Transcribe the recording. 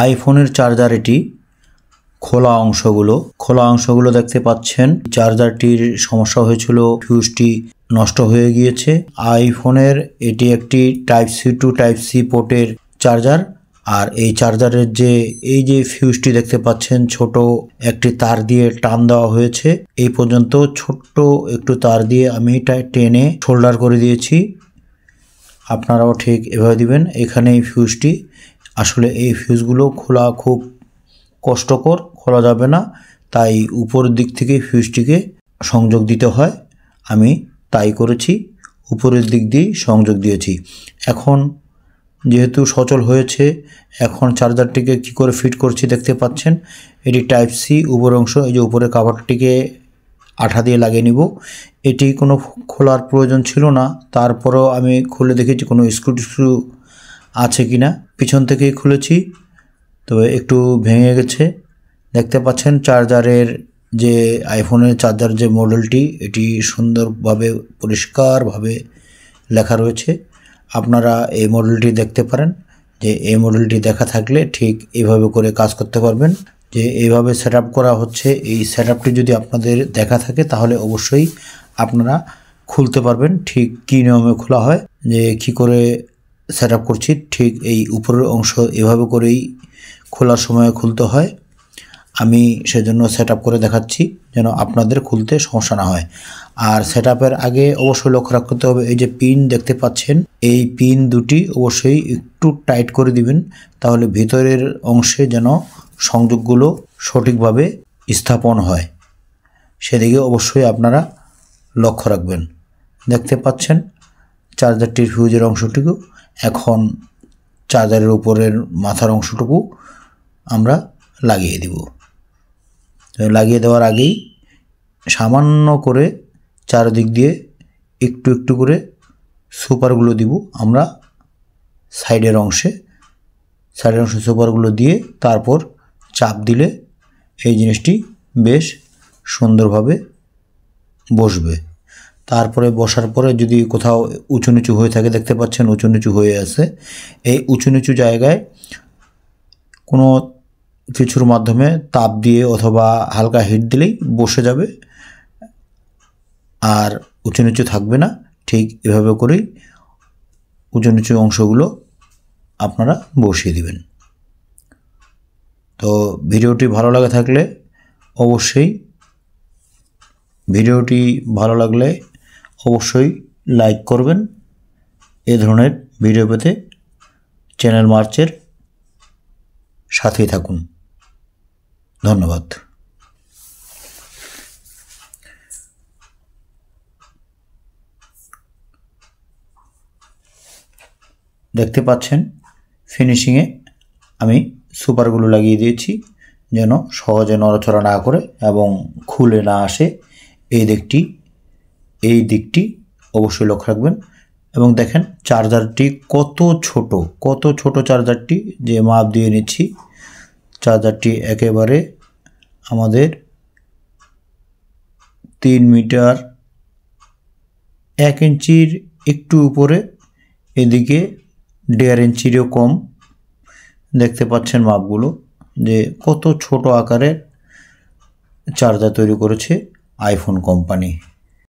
আইফোনের চার্জার এটি। খোলা অংশগুলো দেখতে পাচ্ছেন। চার্জারটির সমস্যা হয়েছিল, ফিউজটি নষ্ট হয়ে গিয়েছে। আইফোনের এটি একটি type C to type C পোর্টের চার্জার। আর এই চার্জারের এই যে ফিউজটি দেখতে পাচ্ছেন, ছোট একটি তার দিয়ে টান দেওয়া হয়েছে। এই পর্যন্ত ছোট্ট একটু তার দিয়ে আমি এটা টেনে সোল্ডার করে দিয়েছি। আপনারাও ঠিক এভাবে দিবেন। এখানে এই ফিউজটি, আসলে এই ফিউজগুলো খোলা খুব কষ্টকর, খোলা যাবে না, তাই উপরের দিক থেকে ফিউজটিকে সংযোগ দিতে হয়। আমি তাই করেছি, উপরের দিক দিয়ে সংযোগ দিয়েছি। এখন যেহেতু সচল হয়েছে, এখন চার্জারটিকে কি করে ফিট করছি দেখতে পাচ্ছেন। এটি টাইপ সি উপর অংশ, এই যে উপরে কাভারটিকে আঠা দিয়ে লাগিয়ে নিব। এটি কোনো খোলার প্রয়োজন ছিল না, তারপরেও আমি খুলে দেখেছি কোনো স্ক্রু আছে কিনা। পিছন থেকেই খুলেছি, তবে একটু ভেঙে গেছে। দেখতে পাচ্ছেন চার্জারের যে আইফোনের চার্জার যে মডেলটি, এটি সুন্দরভাবে পরিষ্কারভাবে লেখা রয়েছে। আপনারা এই মডেলটি দেখতে পারেন, যে এই মডেলটি দেখা থাকলে ঠিক এইভাবে করে কাজ করতে পারবেন। যে এইভাবে সেট করা হচ্ছে, এই সেট যদি আপনাদের দেখা থাকে তাহলে অবশ্যই আপনারা খুলতে পারবেন ঠিক কী নিয়মে খোলা হয়। যে কি করে সেট করছি, ঠিক এই উপরের অংশ এভাবে করেই খোলার সময় খুলতে হয়। আমি সেজন্য সেট করে দেখাচ্ছি যেন আপনাদের খুলতে সমস্যা না হয়। আর সেট আগে অবশ্যই লক্ষ্য রাখতে হবে, এই যে পিন দেখতে পাচ্ছেন, এই পিন দুটি অবশ্যই একটু টাইট করে দিবেন, তাহলে ভিতরের অংশে যেন সংযোগগুলো সঠিকভাবে স্থাপন হয়, সেদিকে অবশ্যই আপনারা লক্ষ্য রাখবেন। দেখতে পাচ্ছেন চার্জারটির ফিউজের অংশটুকু। এখন চার্জারের উপরের মাথার অংশটুকু আমরা লাগিয়ে দিব। লাগিয়ে দেওয়ার আগেই সামান্য করে চারদিক দিয়ে একটু একটু করে সুপারগুলো দিব আমরা সাইডের অংশে সুপারগুলো দিয়ে তারপর চাপ দিলে এই জিনিসটি বেশ সুন্দরভাবে বসবে। তারপরে বসার পরে যদি কোথাও উঁচু নিচু হয়ে থাকে, দেখতে পাচ্ছেন উঁচু নিচু হয়ে আছে, এই উঁচু নিচু জায়গায় কোনো কিছুর মাধ্যমে তাপ দিয়ে অথবা হালকা হিট দিলেই বসে যাবে, আর উঁচু নিচু থাকবে না। ঠিক এভাবে করেই উঁচু নিচু অংশগুলো আপনারা বসিয়ে দিবেন। তো ভিডিওটি ভালো লাগে থাকলে অবশ্যই লাইক করবেন। এ ধরনের ভিডিও পেতে চ্যানেল মার্চের সাথেই থাকুন। ধন্যবাদ। দেখতে পাচ্ছেন ফিনিশিংয়ে আমি সুপারগুলো লাগিয়ে দিয়েছি যেন সহজে নড়াচড়া না করে এবং খুলে না আসে। এই দিকটি অবশ্যই লক্ষ্য রাখবেন। এবং দেখেন চার্জারটি কত ছোট চার্জারটি, যে মাপ দিয়ে নিচ্ছি। চার্জারটি একেবারে আমাদের 3 মিটার 1 ইঞ্চির একটু উপরে, এদিকে 1.5 ইঞ্চিরও কম। দেখতে পাচ্ছেন মাপগুলো, যে কত ছোট আকারের চার্জার তৈরি করেছে আইফোন কোম্পানি।